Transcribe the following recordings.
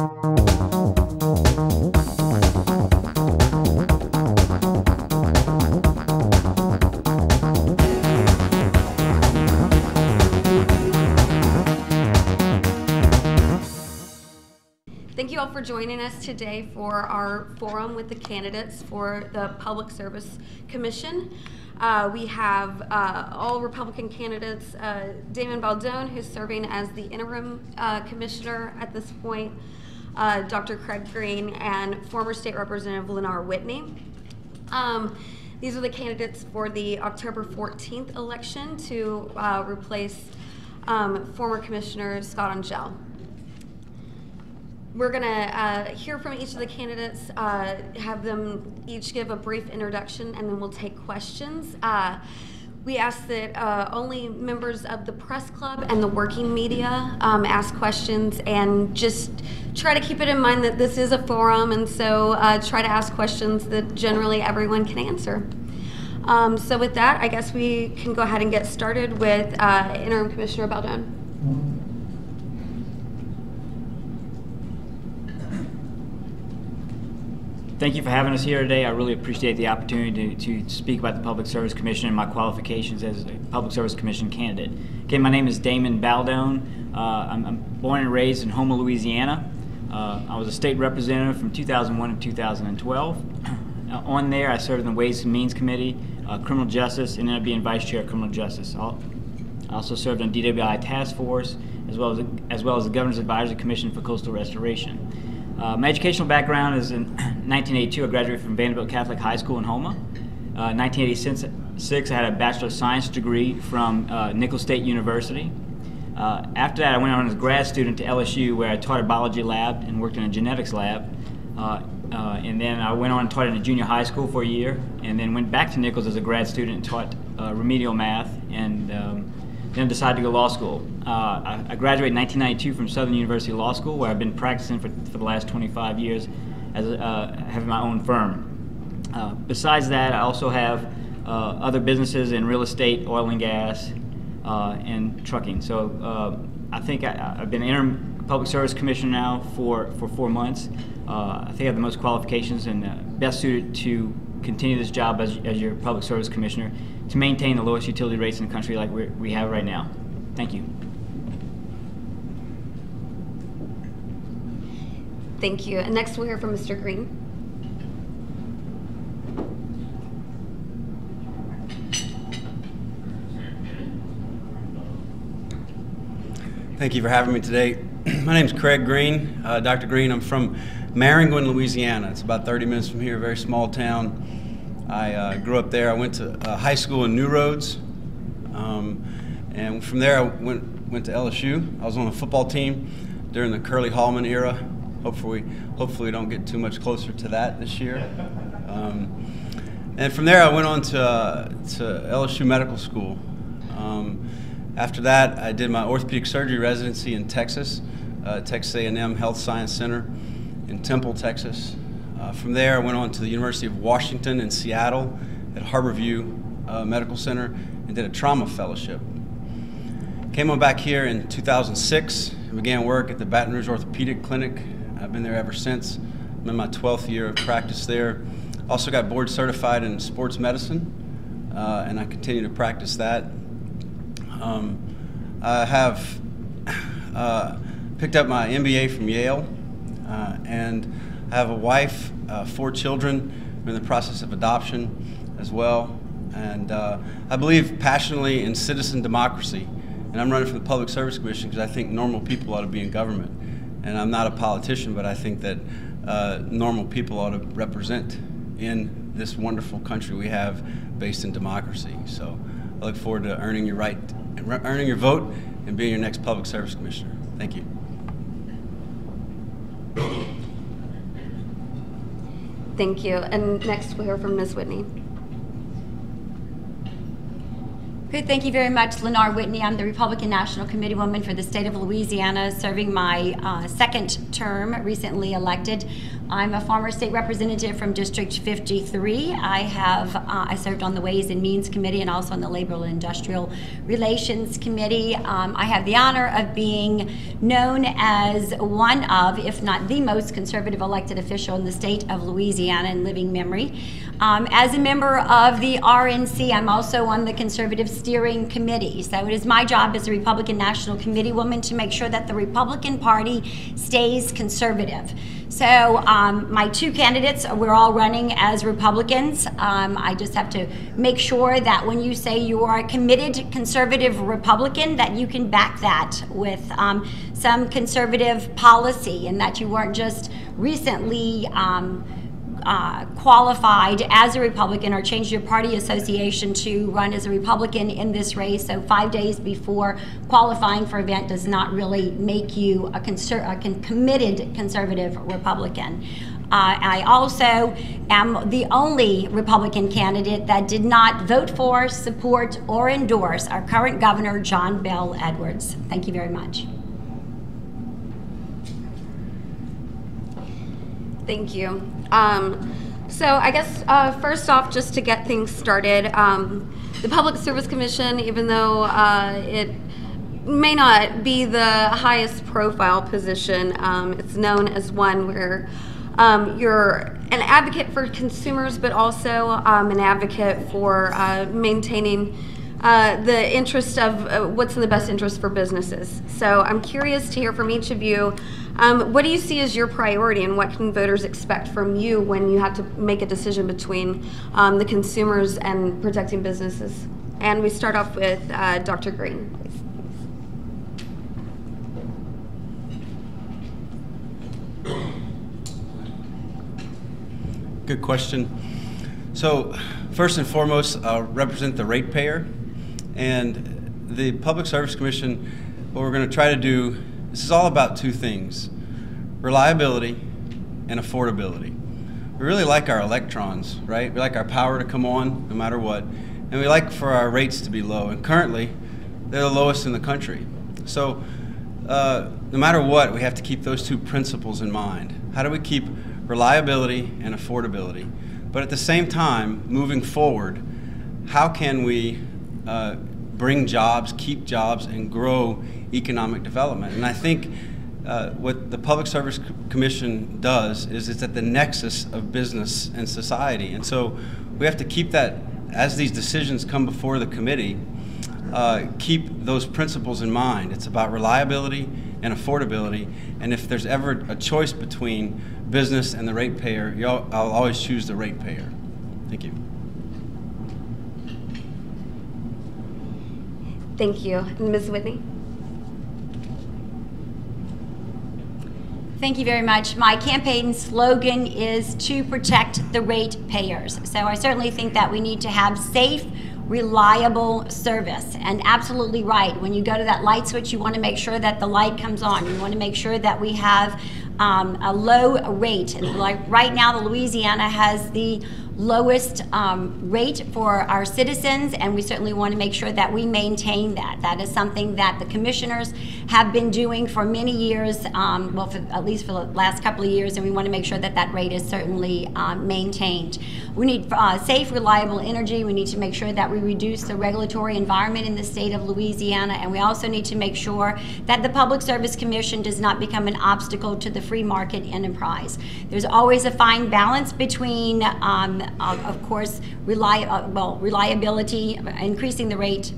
Thank you all for joining us today for our forum with the candidates for the Public Service Commission. We have all Republican candidates, Damon Baldone, who's serving as the interim commissioner at this point, Dr. Craig Greene, and former state representative Lenar Whitney. These are the candidates for the October 14th election to replace former Commissioner Scott Angel. We're going to hear from each of the candidates, have them each give a brief introduction, and then we'll take questions. We ask that only members of the press club and the working media ask questions, and just try to keep it in mind that this is a forum, and so try to ask questions that generally everyone can answer. So with that, I guess we can go ahead and get started with Interim Commissioner Baldone. Thank you for having us here today. I really appreciate the opportunity to speak about the Public Service Commission and my qualifications as a Public Service Commission candidate. Again, my name is Damon Baldone. I'm born and raised in Houma, Louisiana. I was a state representative from 2001 to 2012. On there, I served in the Ways and Means Committee, Criminal Justice, and ended up being Vice Chair of Criminal Justice. I also served on DWI Task Force, as well as the Governor's Advisory Commission for Coastal Restoration. My educational background is in 1982. I graduated from Vanderbilt Catholic High School in Houma. 1986, I had a Bachelor of Science degree from Nicholls State University. After that, I went on as a grad student to LSU, where I taught a biology lab and worked in a genetics lab. And then I went on and taught in a junior high school for a year, and then went back to Nicholls as a grad student and taught remedial math, and then decided to go to law school. I graduated in 1992 from Southern University Law School, where I've been practicing for the last 25 years as having my own firm. Besides that, I also have other businesses in real estate, oil and gas, and trucking. So I think I've been interim Public Service Commissioner now for 4 months. I think I have the most qualifications and best suited to continue this job as your Public Service Commissioner, to maintain the lowest utility rates in the country like we have right now. Thank you. Thank you. And next we'll hear from Mr. Greene. Thank you for having me today. My name is Craig Greene, Dr. Greene. I'm from Maringouin, Louisiana. It's about 30 minutes from here, a very small town. I grew up there. I went to high school in New Roads, and from there I went to LSU. I was on a football team during the Curly Hallman era. Hopefully we don't get too much closer to that this year. And from there I went on to LSU Medical School. After that, I did my orthopedic surgery residency in Texas, Texas A&M Health Science Center in Temple, Texas. From there, I went on to the University of Washington in Seattle at Harborview Medical Center and did a trauma fellowship. Came on back here in 2006 and began work at the Baton Rouge Orthopedic Clinic. I've been there ever since. I'm in my 12th year of practice there. Also got board certified in sports medicine, and I continue to practice that. I have picked up my MBA from Yale, and I have a wife, 4 children. We're in the process of adoption as well. And I believe passionately in citizen democracy. And I'm running for the Public Service Commission because I think normal people ought to be in government. And I'm not a politician, but I think that normal people ought to represent in this wonderful country we have based in democracy. So I look forward to earning your vote and being your next Public Service Commissioner. Thank you. Thank you. And next we'll hear from Ms. Whitney. Good, thank you very much. Lenar Whitney. I'm the Republican National Committee woman for the state of Louisiana, serving my second term, recently elected. I'm a former state representative from District 53. I served on the Ways and Means Committee and also on the Labor and Industrial Relations Committee. I have the honor of being known as one of, if not the most conservative elected official in the state of Louisiana in living memory. As a member of the RNC, I'm also on the Conservative Steering Committee. So it is my job as a Republican National Committee woman to make sure that the Republican Party stays conservative. So my two candidates, we're all running as Republicans. I just have to make sure that when you say you are a committed conservative Republican, that you can back that with some conservative policy, and that you weren't just recently qualified as a Republican or changed your party association to run as a Republican in this race. So 5 days before qualifying for event does not really make you a committed conservative Republican. I also am the only Republican candidate that did not vote for, support, or endorse our current governor, John Bel Edwards. Thank you very much. Thank you. So I guess first off, just to get things started, the Public Service Commission, even though it may not be the highest profile position, it's known as one where you're an advocate for consumers, but also an advocate for maintaining the interest of what's in the best interest for businesses. So I'm curious to hear from each of you. What do you see as your priority, and what can voters expect from you when you have to make a decision between the consumers and protecting businesses? And we start off with Dr. Greene, please. Good question. So first and foremost, I'll represent the ratepayer, and the Public Service Commission, what we're going to try to do, this is all about two things: reliability and affordability. We really like our electrons, right? We like our power to come on no matter what, and we like for our rates to be low, and currently they're the lowest in the country. So no matter what, we have to keep those two principles in mind. How do we keep reliability and affordability? But at the same time, moving forward, how can we bring jobs, keep jobs, and grow economic development? And I think what the Public Service Commission does is it's at the nexus of business and society. And so we have to keep that, as these decisions come before the committee, keep those principles in mind. It's about reliability and affordability, and if there's ever a choice between business and the ratepayer, I'll always choose the ratepayer. Thank you. Thank you. And Ms. Whitney? Thank you very much. My campaign slogan is to protect the ratepayers. So I certainly think that we need to have safe, reliable service. And absolutely right, when you go to that light switch, you want to make sure that the light comes on. You want to make sure that we have a low rate. And like right now, the Louisiana has the lowest rate for our citizens, and we certainly want to make sure that we maintain that. That is something that the commissioners have been doing for many years, well, at least for the last couple of years, and we want to make sure that that rate is certainly maintained. We need safe, reliable energy. We need to make sure that we reduce the regulatory environment in the state of Louisiana, and we also need to make sure that the Public Service Commission does not become an obstacle to the free market enterprise. There's always a fine balance between of course, reliability, increasing the rate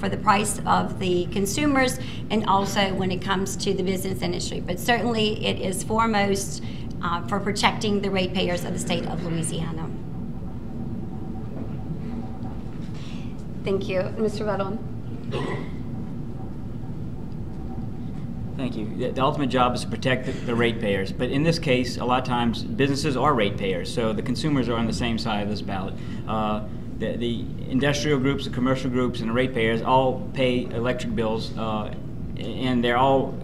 for the price of the consumers, and also when it comes to the business industry. But certainly it is foremost for protecting the ratepayers of the state of Louisiana. Thank you. Mr. Baldone? Thank you. The ultimate job is to protect the ratepayers, but in this case, a lot of times businesses are ratepayers, so the consumers are on the same side of this ballot. The industrial groups, the commercial groups, and the ratepayers all pay electric bills, and they're all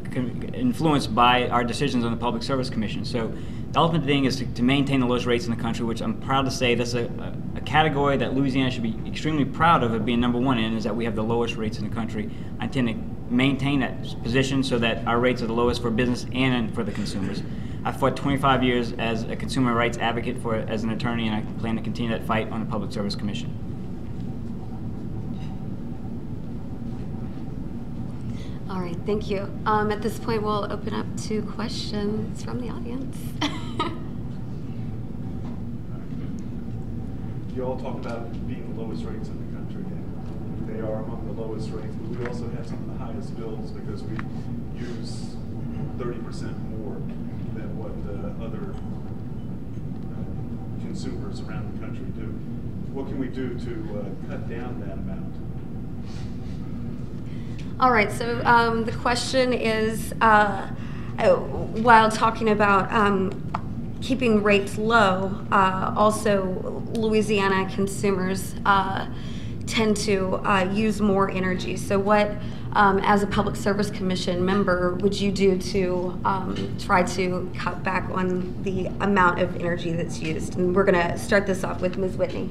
influenced by our decisions on the Public Service Commission. So the ultimate thing is to maintain the lowest rates in the country, which I'm proud to say that's a category that Louisiana should be extremely proud of being #1 in, is that we have the lowest rates in the country. I intend to maintain that position so that our rates are the lowest for business and for the consumers. I fought 25 years as a consumer rights advocate as an attorney, and I plan to continue that fight on the Public Service Commission. All right, thank you. At this point, we'll open up to questions from the audience. You all talk about being the lowest rates in the country, and they are among the lowest rates, but we also have some of the highest bills because we use 30% more than what other consumers around the country do. What can we do to cut down that amount? All right, so the question is, while talking about keeping rates low, also Louisiana consumers tend to use more energy. So what, as a Public Service Commission member, would you do to try to cut back on the amount of energy that's used? And we're going to start this off with Ms. Whitney.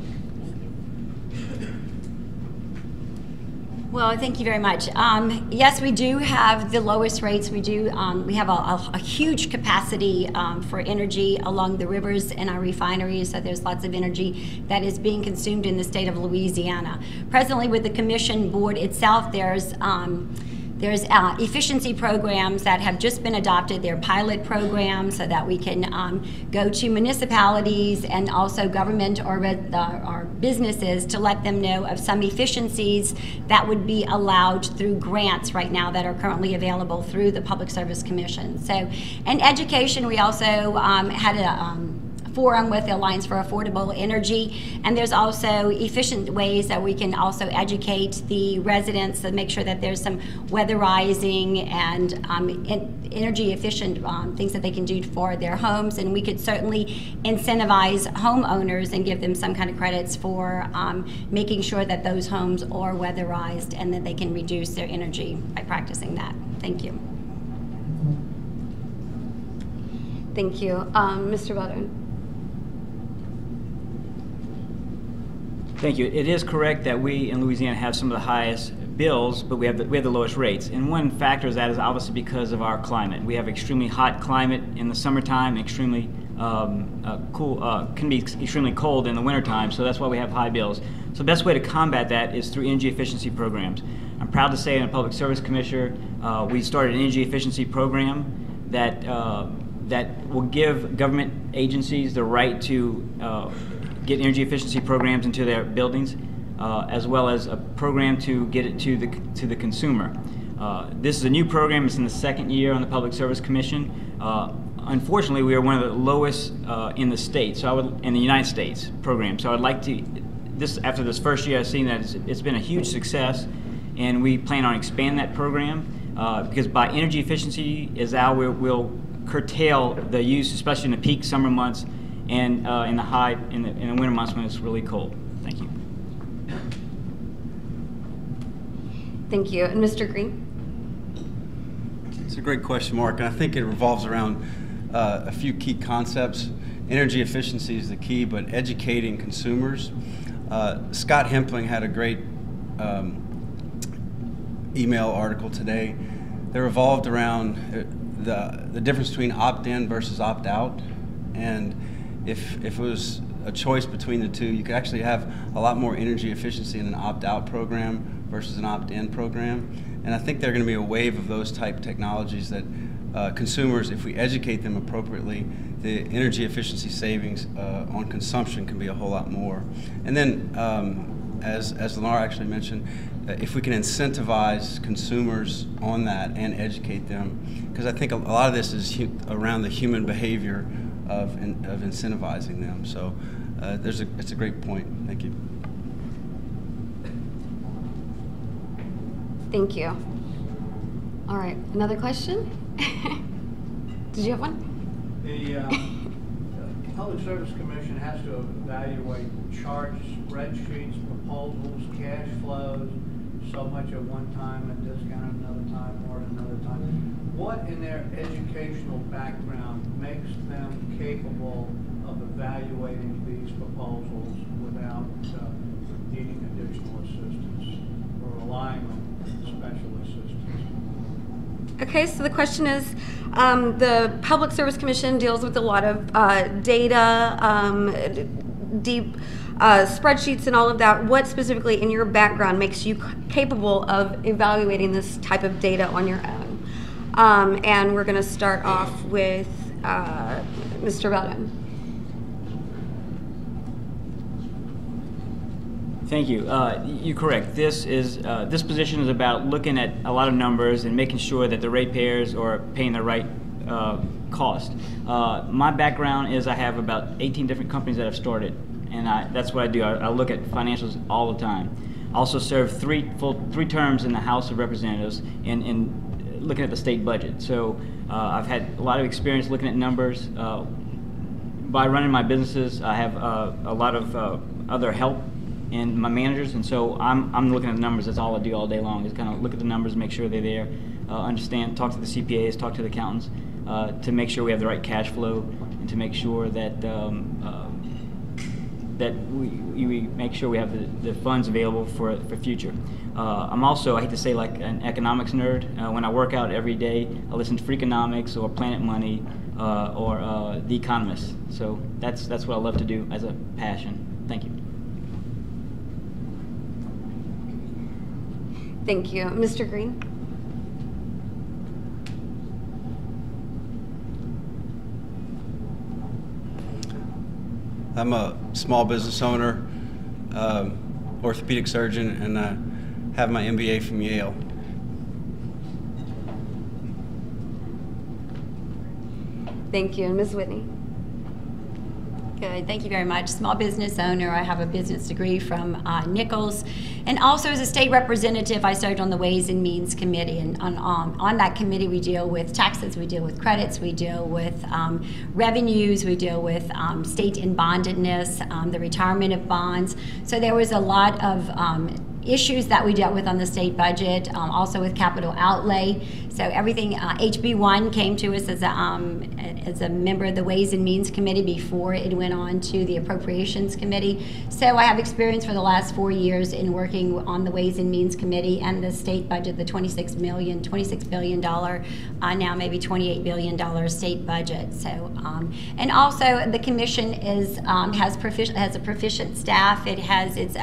Well, thank you very much. Yes, we do have the lowest rates. We do. We have a huge capacity for energy along the rivers in our refineries, so there's lots of energy that is being consumed in the state of Louisiana. Presently, with the Commission Board itself, there's efficiency programs that have just been adopted. They're pilot programs so that we can go to municipalities and also government or businesses to let them know of some efficiencies that would be allowed through grants right now that are currently available through the Public Service Commission. So, in education, we also had a forum with the Alliance for Affordable Energy, and there's also efficient ways that we can also educate the residents to make sure that there's some weatherizing and energy efficient things that they can do for their homes, and we could certainly incentivize homeowners and give them some kind of credits for making sure that those homes are weatherized and that they can reduce their energy by practicing that. Thank you. Thank you. Mr. Baldone. Thank you. It is correct that we in Louisiana have some of the highest bills, but we have the lowest rates. And one factor of that is obviously because of our climate. We have extremely hot climate in the summertime, extremely cool, can be extremely cold in the wintertime, so that's why we have high bills. So the best way to combat that is through energy efficiency programs. I'm proud to say in a Public Service Commissioner, we started an energy efficiency program that will give government agencies the right to get energy efficiency programs into their buildings, as well as a program to get it to the consumer. This is a new program. It's in the second year on the Public Service Commission. Unfortunately, we are one of the lowest in the state, in the United States program. So I'd like to, after this first year, I've seen that it's been a huge success, and we plan on expanding that program because by energy efficiency is how we'll curtail the use, especially in the peak summer months and in the winter months when it's really cold. Thank you. Thank you. And Mr. Greene? It's a great question, Mark, and I think it revolves around a few key concepts. Energy efficiency is the key, but educating consumers. Scott Hempling had a great email article today that revolved around the difference between opt-in versus opt-out, and if it was a choice between the two, you could actually have a lot more energy efficiency in an opt-out program versus an opt-in program. And I think there are going to be a wave of those type technologies that consumers, if we educate them appropriately, the energy efficiency savings on consumption can be a whole lot more. And then, as Lenar actually mentioned, if we can incentivize consumers on that and educate them, because I think a lot of this is around the human behavior of incentivizing them. So it's a great point. Thank you. Thank you. All right, another question? Did you have one? The Public Service Commission has to evaluate charts, spreadsheets, proposals, cash flows, so much at one time, a discount another time, or another time. What in their educational background makes them capable of evaluating these proposals without needing additional assistance or relying on special assistance? Okay, so the question is, the Public Service Commission deals with a lot of data, deep spreadsheets and all of that. What specifically in your background makes you capable of evaluating this type of data on your own? And we're going to start off with Mr. Baldone. Thank you. You're correct. This position is about looking at a lot of numbers and making sure that the ratepayers are paying the right cost. My background is I have about 18 different companies that I've started, and that's what I do. I look at financials all the time. I also served three terms in the House of Representatives in looking at the state budget. So I've had a lot of experience looking at numbers. By running my businesses, I have a lot of other help and my managers, and so I'm looking at the numbers. That's all I do all day long, is kind of look at the numbers, make sure they're there, understand, talk to the CPAs, talk to the accountants, to make sure we have the right cash flow, and to make sure that that we make sure we have the funds available for future. I'm also, I hate to say, like an economics nerd. When I work out every day, I listen to Freakonomics or Planet Money or The Economist. So that's what I love to do as a passion. Thank you. Thank you. Mr. Greene? I'm a small business owner, orthopedic surgeon, and I have my MBA from Yale. Thank you. And Ms. Whitney? Good, thank you very much. Small business owner. I have a business degree from Nichols. And also as a state representative, I served on the Ways and Means Committee. And on that committee, we deal with taxes, we deal with credits, we deal with revenues, we deal with state embondedness, the retirement of bonds. So there was a lot of issues that we dealt with on the state budget, also with capital outlay. So everything, HB1 came to us as a member of the Ways and Means Committee before it went on to the Appropriations Committee. So I have experience for the last 4 years in working on the Ways and Means Committee and the state budget, the $26 billion, now maybe $28 billion state budget. So, and also the commission has a proficient staff. It has its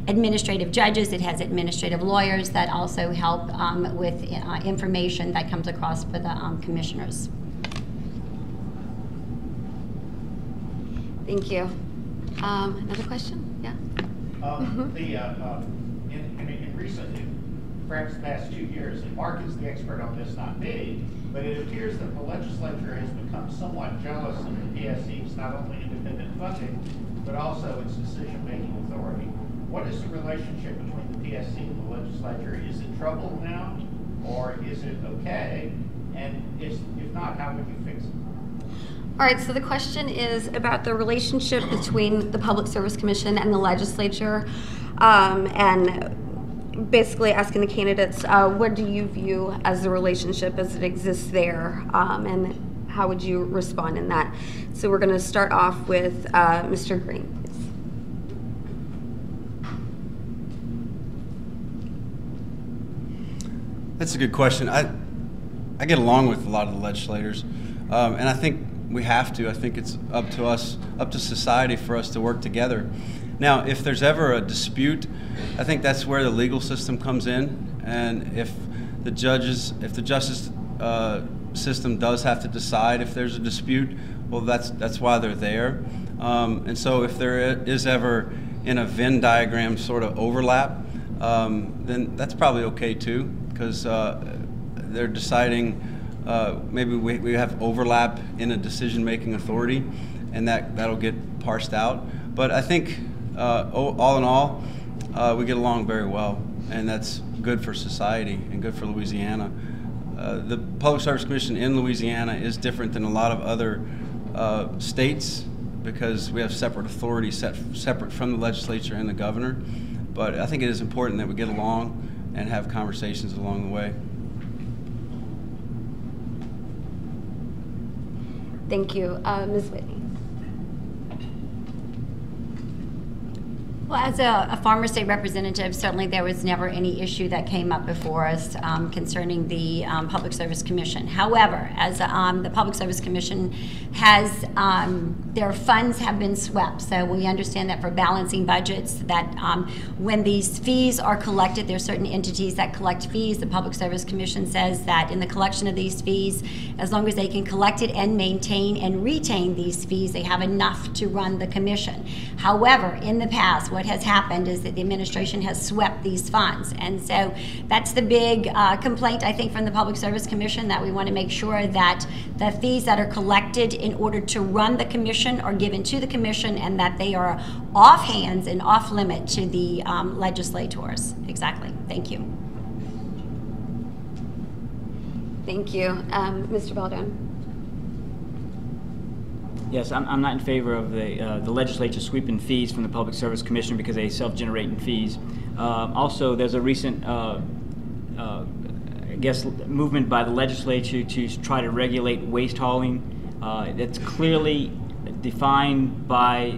administrative judges. It has administrative lawyers that also help with information that comes across for the commissioners. Thank you. Another question? Yeah. In recent, perhaps the past 2 years, and Mark is the expert on this, not me, but it appears that the legislature has become somewhat jealous of the PSC's not only independent funding, but also its decision-making authority. What is the relationship between the PSC and the legislature? Is it trouble now, or is it okay? And if not, how would you fix it? All right, so the question is about the relationship between the Public Service Commission and the legislature, and basically asking the candidates, what do you view as the relationship as it exists there, and how would you respond in that? So we're going to start off with Mr. Greene. That's a good question. I get along with a lot of the legislators, and I think we have to. I think it's up to us, up to society, for us to work together. Now, if there's ever a dispute, I think that's where the legal system comes in, and if the justice system does have to decide if there's a dispute, well, that's why they're there. And so if there is ever in a Venn diagram sort of overlap, then that's probably okay too, because they're deciding. Maybe we have overlap in a decision-making authority, and that'll get parsed out. But I think all in all, we get along very well, and that's good for society and good for Louisiana. The Public Service Commission in Louisiana is different than a lot of other states because we have separate authorities separate from the legislature and the governor. But I think it is important that we get along and have conversations along the way. Thank you. Ms. Whitney. Well, as a former state representative, certainly there was never any issue that came up before us concerning the Public Service Commission. However, as the Public Service Commission has, their funds have been swept. So we understand that for balancing budgets, that when these fees are collected, there are certain entities that collect fees. The Public Service Commission says that in the collection of these fees, as long as they can collect it and maintain and retain these fees, they have enough to run the commission. However, in the past, what has happened is that the administration has swept these funds. And so that's the big complaint, I think, from the Public Service Commission, that we want to make sure that the fees that are collected in order to run the commission are given to the commission, and that they are off hands and off limit to the legislators. Exactly. Thank you. Thank you. Mr. Baldone. Yes, I'm not in favor of the legislature sweeping fees from the Public Service Commission because they self-generating fees. Also, there's a recent, I guess, movement by the legislature to try to regulate waste hauling. That's clearly defined by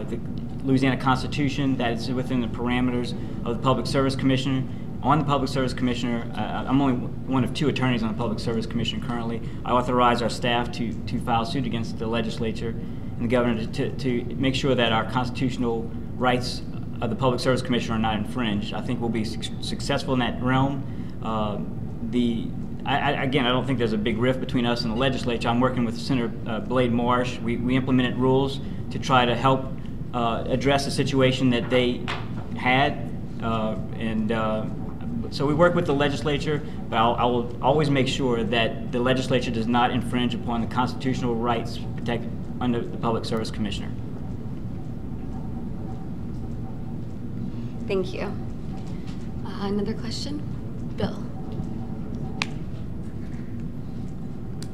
the Louisiana Constitution, that it's within the parameters of the Public Service Commission. On the Public Service Commissioner, I'm only one of 2 attorneys on the Public Service Commission currently. I authorize our staff to file suit against the legislature and the governor to make sure that our constitutional rights of the Public Service Commission are not infringed. I think we'll be successful in that realm. Again, I don't think there's a big rift between us and the legislature. I'm working with Senator Blade Marsh. We implemented rules to try to help address the situation that they had, so we work with the legislature, but I will always make sure that the legislature does not infringe upon the constitutional rights protected under the Public Service Commissioner. Thank you. Another question? Bill.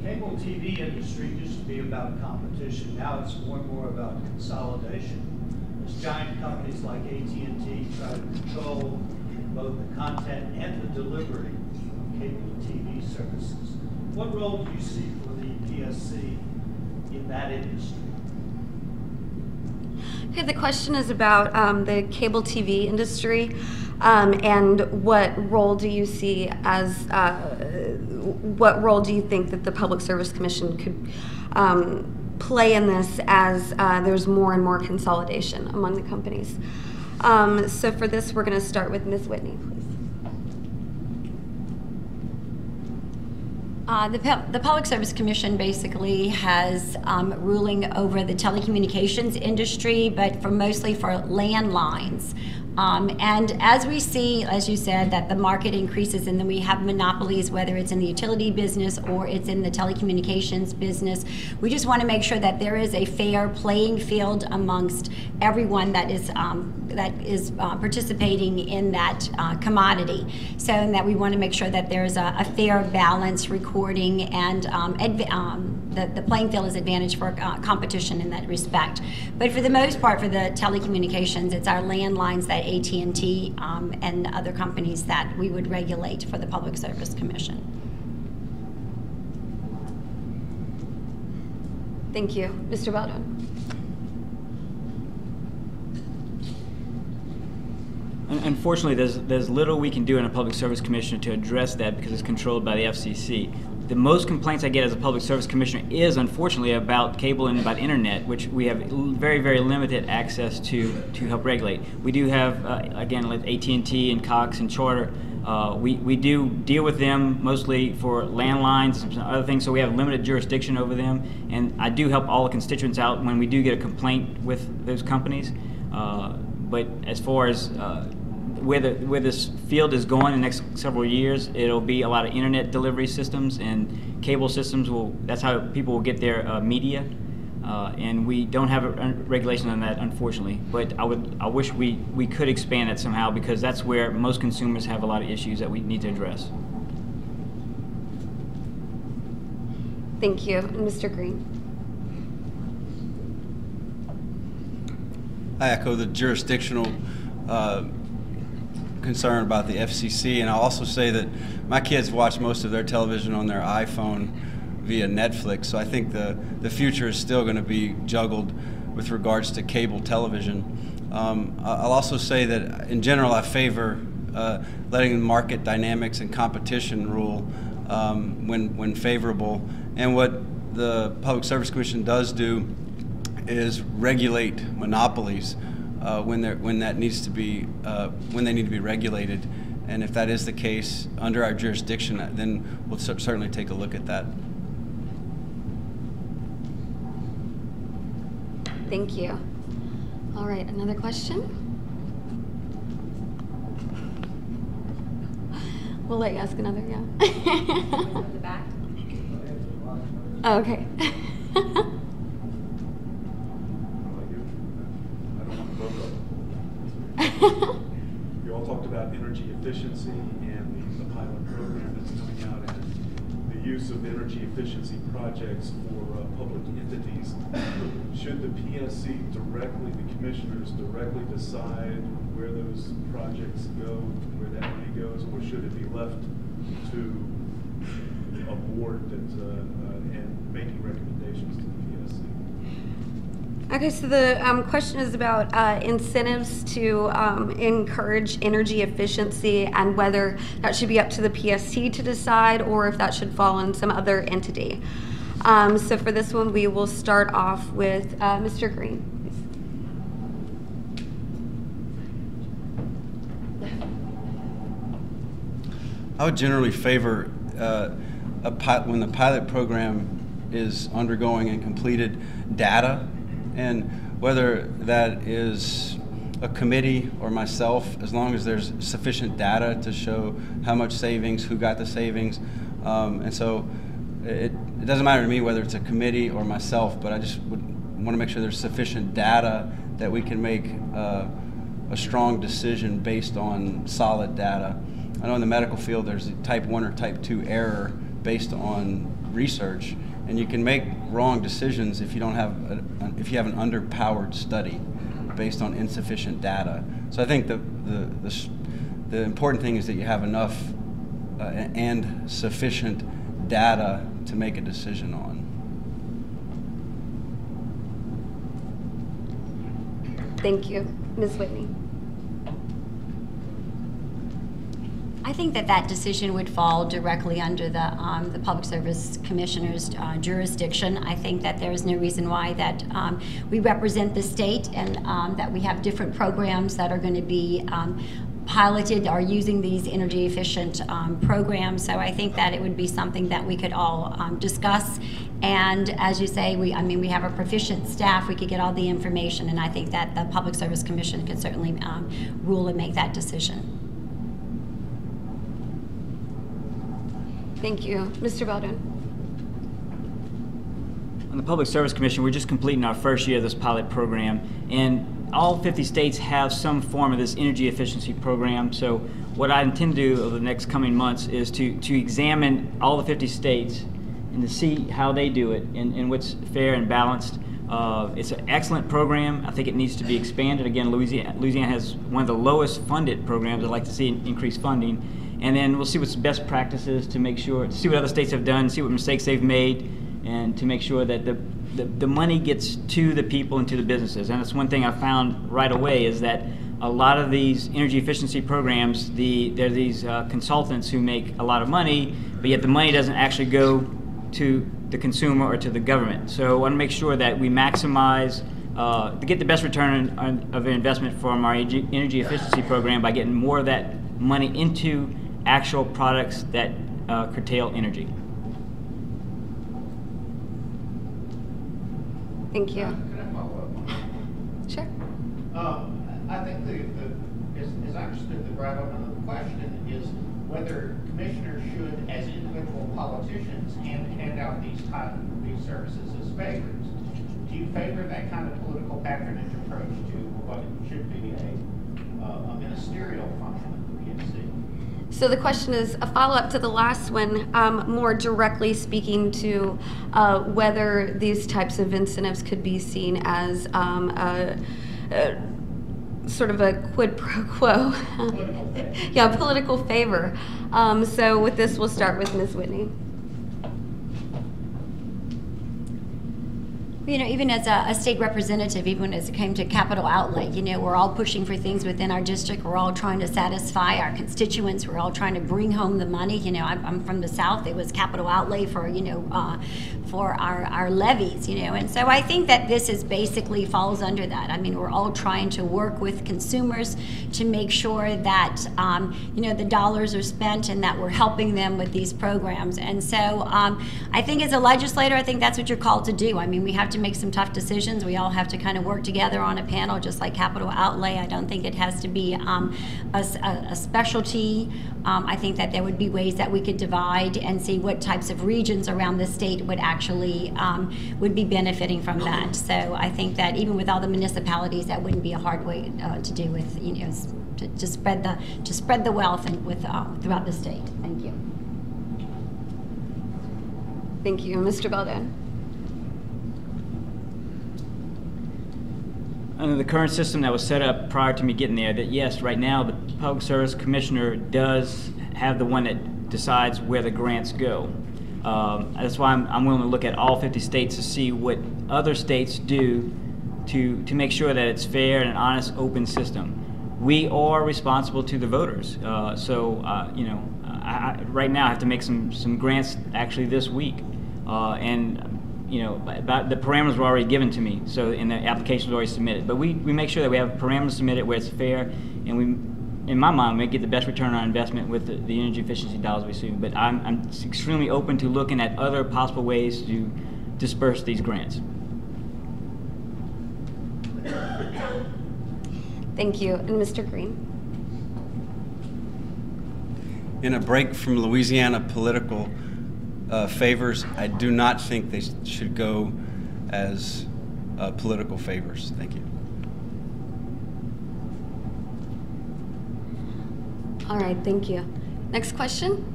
Cable TV industry used to be about competition. Now it's more and more about consolidation. As giant companies like AT&T try to control both the content and the delivery of cable TV services. What role do you see for the PSC in that industry? Okay, the question is about the cable TV industry, and what role do you see as, what role do you think that the Public Service Commission could play in this as there's more and more consolidation among the companies? So for this, we're going to start with Ms. Whitney, please. The Public Service Commission basically has ruling over the telecommunications industry, but mostly for landlines. And as we see, as you said, that the market increases and then we have monopolies, whether it's in the utility business or it's in the telecommunications business, we just want to make sure that there is a fair playing field amongst everyone that is participating in that commodity. So and that we want to make sure that there's a fair balance recording and the playing field is advantaged for competition in that respect. But for the most part, for the telecommunications, it's our landlines that AT&T and other companies that we would regulate for the Public Service Commission. Thank you. Mr. Baldone. Unfortunately, there's little we can do in a Public Service Commission to address that because it's controlled by the FCC. The most complaints I get as a Public Service Commissioner is, unfortunately, about cable and about internet, which we have very, very limited access to help regulate. We do have, again, with AT&T and Cox and Charter, we do deal with them mostly for landlines and other things, so we have limited jurisdiction over them. And I do help all the constituents out when we do get a complaint with those companies. But as far as where this field is going in the next several years, it'll be a lot of internet delivery systems and cable systems. That's how people will get their media, and we don't have a regulation on that, unfortunately. But I wish we could expand it somehow, because that's where most consumers have a lot of issues that we need to address. Thank you. And Mr. Greene. I echo the jurisdictional concern about the FCC, and I'll also say that my kids watch most of their television on their iPhone via Netflix, so I think the future is still going to be juggled with regards to cable television. I'll also say that in general I favor letting market dynamics and competition rule when favorable. And what the Public Service Commission does do is regulate monopolies when they need to be regulated. And if that is the case under our jurisdiction, then we'll certainly take a look at that. Thank you. All right, another question? We'll let you ask another, yeah. From the back. Oh, okay. I don't want to vote on it. You all talked about energy efficiency and the pilot program that's coming out and the use of energy efficiency projects for public entities. Should the PSC directly, the commissioners directly decide where those projects go, where that money goes, or should it be left to a board that's and making recommendations to the PSC? Okay, so the question is about incentives to encourage energy efficiency and whether that should be up to the PSC to decide or if that should fall on some other entity. So for this one, we will start off with Mr. Greene. I would generally favor when the pilot program is undergoing and completed data, and whether that is a committee or myself, as long as there's sufficient data to show how much savings, who got the savings, and so it doesn't matter to me whether it's a committee or myself, but I just would want to make sure there's sufficient data that we can make a strong decision based on solid data. I know in the medical field there's a type 1 or type 2 error based on research, and you can make wrong decisions if you don't have if you have an underpowered study based on insufficient data. So I think the important thing is that you have enough and sufficient data to make a decision on. Thank you. Ms. Whitney. I think that decision would fall directly under the Public Service Commissioner's jurisdiction. I think that there is no reason why that we represent the state and that we have different programs that are going to be piloted or using these energy efficient programs. So I think that it would be something that we could all discuss. And as you say, we have a proficient staff. We could get all the information, and I think that the Public Service Commission could certainly rule and make that decision. Thank you. Mr. Baldone. On the Public Service Commission, we're just completing our first year of this pilot program, and all 50 states have some form of this energy efficiency program. So what I intend to do over the next coming months is to examine all the 50 states and to see how they do it and what's fair and balanced. It's an excellent program. I think it needs to be expanded. Again, Louisiana has one of the lowest funded programs. I'd like to see increased funding. And then we'll see what's best practices to make sure, see what other states have done, see what mistakes they've made, and to make sure that the money gets to the people and to the businesses. And that's one thing I found right away is that a lot of these energy efficiency programs, there are these consultants who make a lot of money, but yet the money doesn't actually go to the consumer or to the government. So I want to make sure that we maximize to get the best return of investment from our energy efficiency program by getting more of that money into actual products that curtail energy. Thank you. Can I follow up on that? Sure. I think as I understood the gravamen of the question is whether commissioners should, as individual politicians, hand out these services as favors. Do you favor that kind of political patronage approach to what should be a ministerial function of the PSC? So the question is a follow-up to the last one, more directly speaking to whether these types of incentives could be seen as sort of a quid pro quo. Yeah, political favor. So with this, we'll start with Ms. Whitney. You know, even as a state representative, even as it came to capital outlay, you know, we're all pushing for things within our district. We're all trying to satisfy our constituents. We're all trying to bring home the money. You know, I'm from the South. It was capital outlay for, you know, for our levies, you know. And so I think that this is basically falls under that. I mean, we're all trying to work with consumers to make sure that, you know, the dollars are spent and that we're helping them with these programs. And so I think as a legislator, I think that's what you're called to do. I mean, we have to make some tough decisions. We all have to kind of work together on a panel, just like capital outlay. I don't think it has to be a specialty. I think that there would be ways that we could divide and see what types of regions around the state would actually would be benefiting from that. So I think that even with all the municipalities, that wouldn't be a hard way to do with, you know, to spread the wealth and with throughout the state. Thank you. Thank you. Mr. Baldone. Under the current system that was set up prior to me getting there, that yes, right now the Public Service Commissioner does have the one that decides where the grants go. That's why I'm willing to look at all 50 states to see what other states do to make sure that it's fair and an honest, open system. We are responsible to the voters. You know, I right now I have to make some grants actually this week, and you know, about the parameters were already given to me, so and the application was already submitted. But we make sure that we have parameters submitted where it's fair, and we, in my mind, we get the best return on investment with the energy efficiency dollars we receive. But I'm extremely open to looking at other possible ways to disperse these grants. Thank you. And Mr. Greene. In a break from Louisiana political favors, I do not think they should go as political favors. Thank you. All right, thank you. Next question?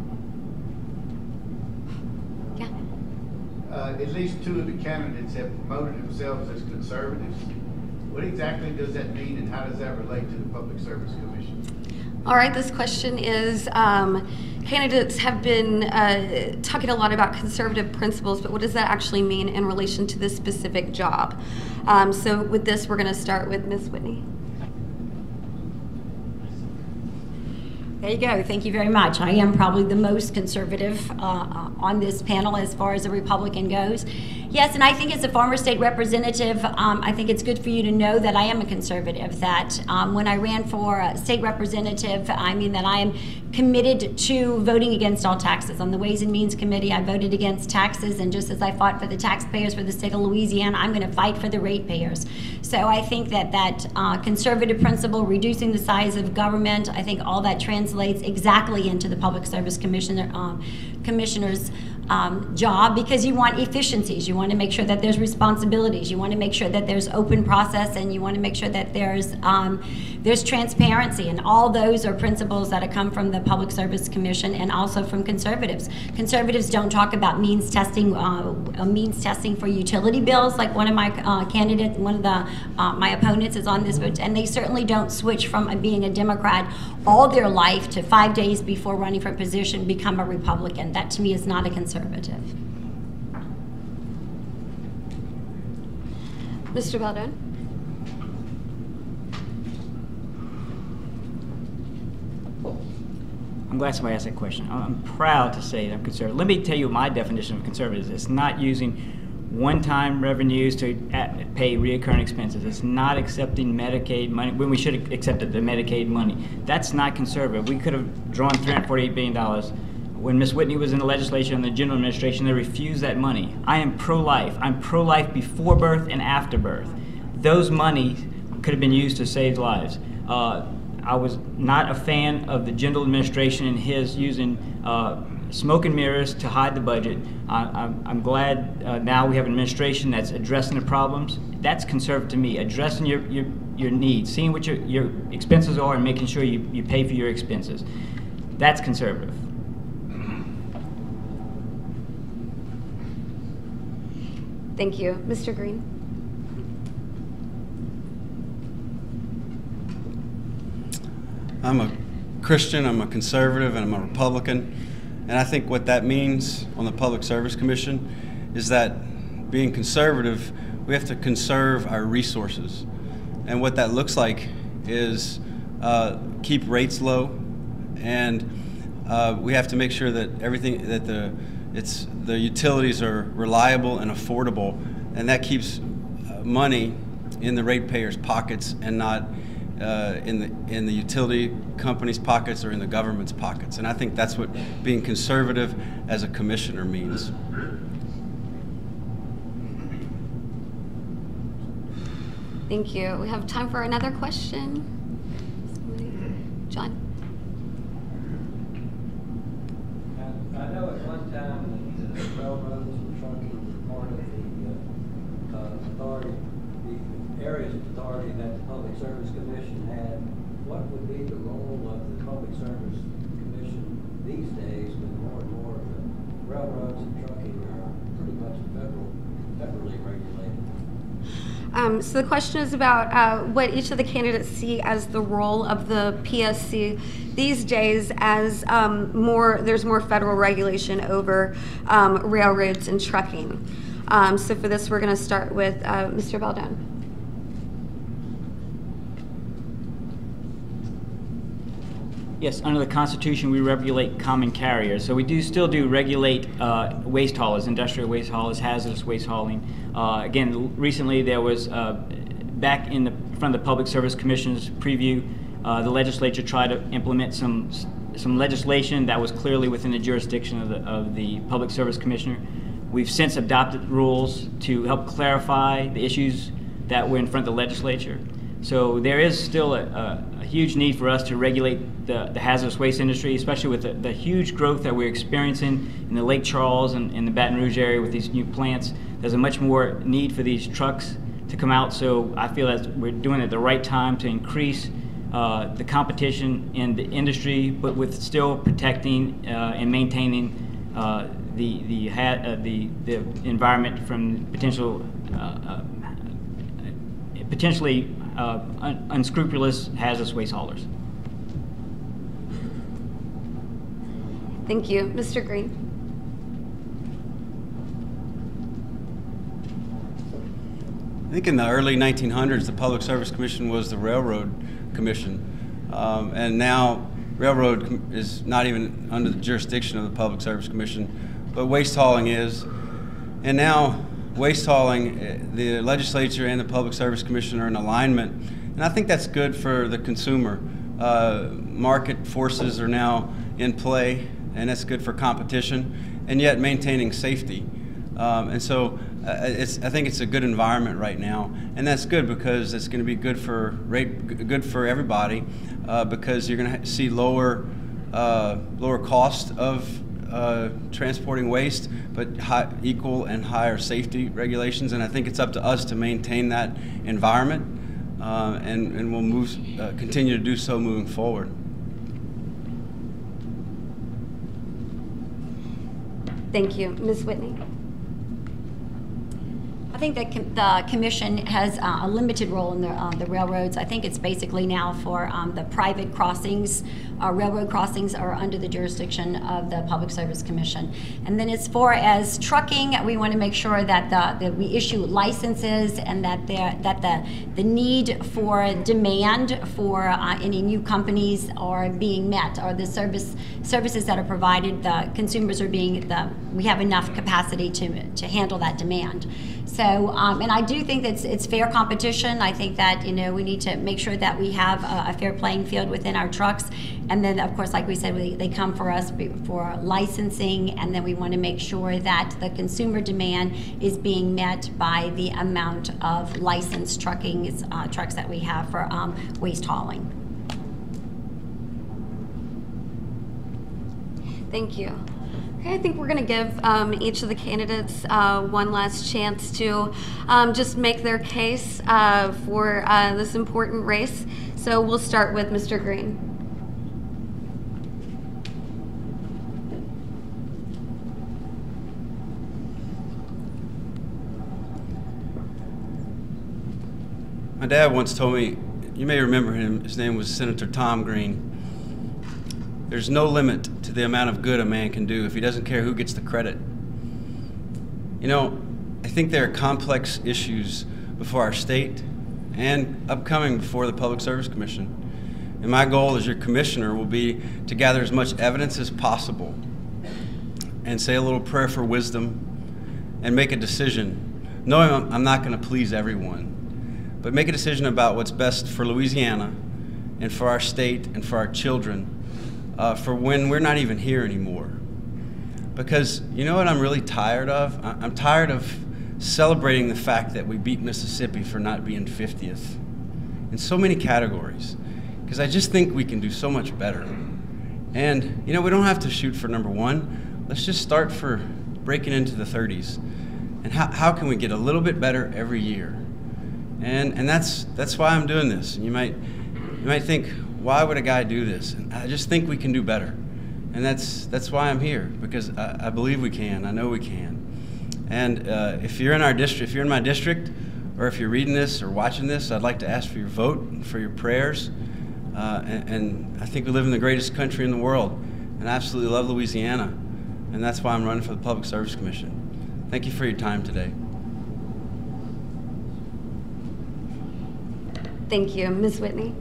Yeah. At least two of the candidates have promoted themselves as conservatives. What exactly does that mean, and how does that relate to the Public Service Commission? All right, this question is, candidates have been talking a lot about conservative principles, but what does that actually mean in relation to this specific job? So with this, we're going to start with Ms. Whitney. There you go. Thank you very much. I am probably the most conservative on this panel as far as a Republican goes. Yes, and I think as a former state representative, I think it's good for you to know that I am a conservative, that when I ran for state representative, I mean that I am committed to voting against all taxes. On the Ways and Means Committee, I voted against taxes, and just as I fought for the taxpayers for the state of Louisiana, I'm going to fight for the ratepayers. So I think that conservative principle, reducing the size of government, I think all that translates exactly into the Public Service Commissioner's job, because you want efficiencies. You want to make sure that there's responsibilities. You want to make sure that there's open process, and you want to make sure that there's transparency, and all those are principles that come from the Public Service Commission and also from conservatives. Conservatives don't talk about means testing for utility bills, like one of my candidates, one of the my opponents is on this, and they certainly don't switch from being a Democrat all their life to 5 days before running for a position become a Republican. That to me is not a conservative. Mr. Baldone. I'm glad somebody asked that question. I'm proud to say that I'm conservative. Let me tell you my definition of conservative is. It's not using one-time revenues to pay reoccurring expenses. It's not accepting Medicaid money when we should have accepted the Medicaid money. That's not conservative. We could have drawn $348 billion. When Ms. Whitney was in the legislature and the general administration, they refused that money. I am pro-life. I'm pro-life before birth and after birth. Those money could have been used to save lives. I was not a fan of the general administration and his using smoke and mirrors to hide the budget. I'm glad now we have an administration that's addressing the problems. That's conservative to me, addressing your needs, seeing what your expenses are and making sure you pay for your expenses. That's conservative. Thank you. Mr. Greene. I'm a Christian, I'm a conservative, and I'm a Republican. And I think what that means on the Public Service Commission is that being conservative, we have to conserve our resources. And what that looks like is keep rates low, and we have to make sure that everything, that the utilities are reliable and affordable, and that keeps money in the ratepayers' pockets and not in the utility companies' pockets or in the government's pockets. And I think that's what being conservative as a commissioner means. Thank you. We have time for another question. John. I know at one time the railroads and trucking were part of the authority, the areas of authority that the Public Service Commission had. What would be the role of the Public Service Commission these days when more and more of the railroads and trucking are pretty much federally regulated? So the question is about what each of the candidates see as the role of the PSC these days as there's more federal regulation over railroads and trucking. So for this, we're going to start with Mr. Baldone. Yes, under the Constitution, we regulate common carriers. So we still do regulate waste haulers, industrial waste haulers, hazardous waste hauling. Again, recently there was, back in front of the Public Service Commission's preview, the legislature tried to implement some legislation that was clearly within the jurisdiction of the Public Service Commissioner. We've since adopted rules to help clarify the issues that were in front of the legislature. So there is still a huge need for us to regulate the hazardous waste industry, especially with the huge growth that we're experiencing in the Lake Charles and in the Baton Rouge area with these new plants. There's a much more need for these trucks to come out, so I feel that we're doing it at the right time to increase the competition in the industry, but with still protecting and maintaining the environment from potentially unscrupulous hazardous waste haulers. Thank you. Mr. Greene. I think in the early 1900s, the Public Service Commission was the Railroad Commission. And now railroad is not even under the jurisdiction of the Public Service Commission, but waste hauling is. And now waste hauling, the legislature and the Public Service Commission are in alignment. And I think that's good for the consumer. Market forces are now in play, and that's good for competition, and yet maintaining safety. And so I think it's a good environment right now, and that's good because it's going to be good for everybody, because you're going to see lower cost of transporting waste, but equal and higher safety regulations. And I think it's up to us to maintain that environment, and we'll continue to do so moving forward. Thank you. Ms. Whitney. I think that the commission has a limited role in the railroads. I think it's basically now for the private crossings. Railroad crossings are under the jurisdiction of the Public Service Commission. And then as far as trucking, we want to make sure that we issue licenses, and that the need for demand for any new companies are being met, or the services that are provided, the consumers are we have enough capacity to handle that demand. So, and I do think that it's fair competition. I think that, we need to make sure that we have a fair playing field within our trucks. And then, of course, like we said, they come for us for licensing, and then we want to make sure that the consumer demand is being met by the amount of licensed trucks that we have for waste hauling. Thank you. Okay, I think we're going to give each of the candidates one last chance to just make their case for this important race. So we'll start with Mr. Greene. My dad once told me, you may remember him, his name was Senator Tom Greene. There's no limit to the amount of good a man can do if he doesn't care who gets the credit. I think there are complex issues before our state and upcoming before the Public Service Commission. And my goal as your commissioner will be to gather as much evidence as possible and say a little prayer for wisdom and make a decision, knowing I'm not going to please everyone, but make a decision about what's best for Louisiana and for our state and for our children for when we're not even here anymore. Because you know what I'm really tired of? I'm tired of celebrating the fact that we beat Mississippi for not being 50th in so many categories. Because I just think we can do so much better. And you know, we don't have to shoot for #1. Let's just start for breaking into the 30s. And how can we get a little bit better every year? And that's why I'm doing this. And you might think, why would a guy do this? And I just think we can do better. And that's why I'm here, because I believe we can. I know we can. And if you're in our district, if you're in my district, or if you're reading this or watching this, I'd like to ask for your vote and for your prayers. And I think we live in the greatest country in the world, and I absolutely love Louisiana, and that's why I'm running for the Public Service Commission. Thank you for your time today. Thank you. Ms. Whitney.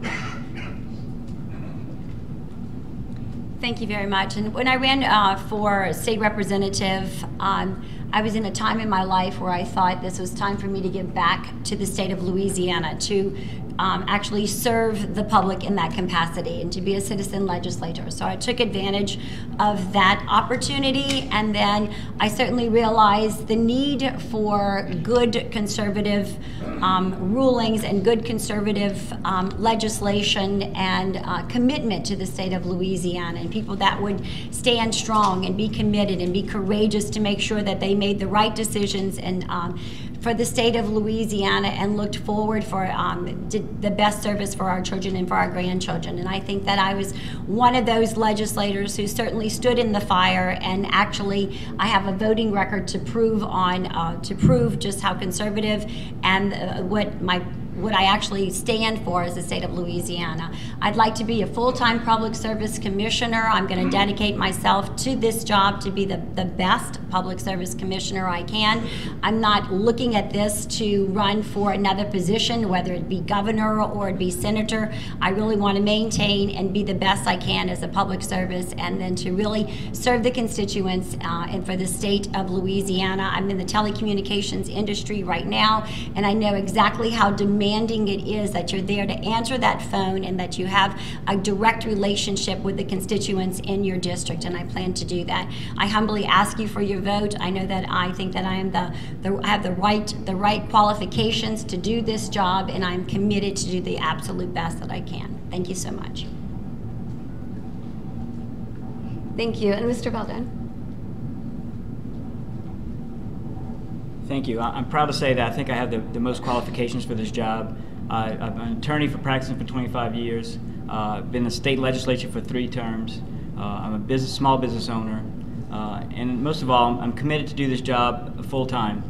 Thank you very much. And when I ran for state representative, I was in a time in my life where I thought this was time for me to give back to the state of Louisiana, to actually serve the public in that capacity and to be a citizen legislator. So I took advantage of that opportunity, and then I certainly realized the need for good conservative rulings and good conservative legislation and commitment to the state of Louisiana, and people that would stand strong and be committed and be courageous to make sure that they made the right decisions and for the state of Louisiana and looked forward for the best service for our children and for our grandchildren. And I think that I was one of those legislators who certainly stood in the fire, and actually I have a voting record to prove just how conservative and what I actually stand for as the state of Louisiana. I'd like to be a full-time public service commissioner. I'm going to dedicate myself to this job to be the best public service commissioner I can. I'm not looking at this to run for another position, whether it be governor or it be senator. I really want to maintain and be the best I can as a public service, and then to really serve the constituents and for the state of Louisiana. I'm in the telecommunications industry right now, and I know exactly how demanding it is that you're there to answer that phone and that you have a direct relationship with the constituents in your district, and I plan to do that. I humbly ask you for your vote. I know that I think that I am I have the right qualifications to do this job, and I'm committed to do the absolute best that I can. Thank you so much. Thank you. And Mr. Baldone. Thank you. I'm proud to say that I think I have the most qualifications for this job. I've been an attorney practicing for 25 years. Been in the state legislature for 3 terms. I'm a small business owner. And most of all, I'm committed to do this job full time.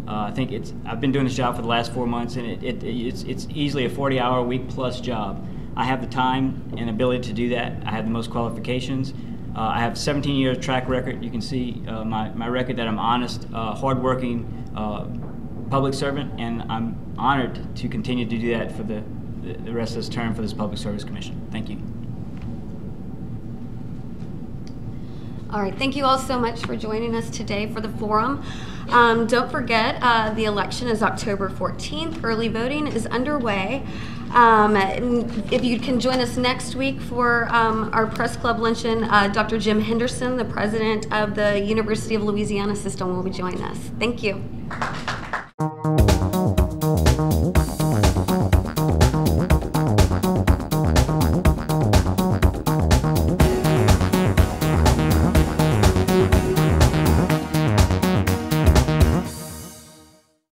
I think I've been doing this job for the last 4 months, and it's easily a 40-hour-a-week plus job. I have the time and ability to do that. I have the most qualifications. I have 17 years track record. You can see my record that I'm honest, hardworking public servant, and I'm honored to continue to do that for the rest of this term for this Public Service Commission. Thank you. All right, thank you all so much for joining us today for the forum. Don't forget, the election is October 14th. Early voting is underway. If you can join us next week for our press club luncheon, Dr. Jim Henderson, the president of the University of Louisiana system, will be joining us. Thank you.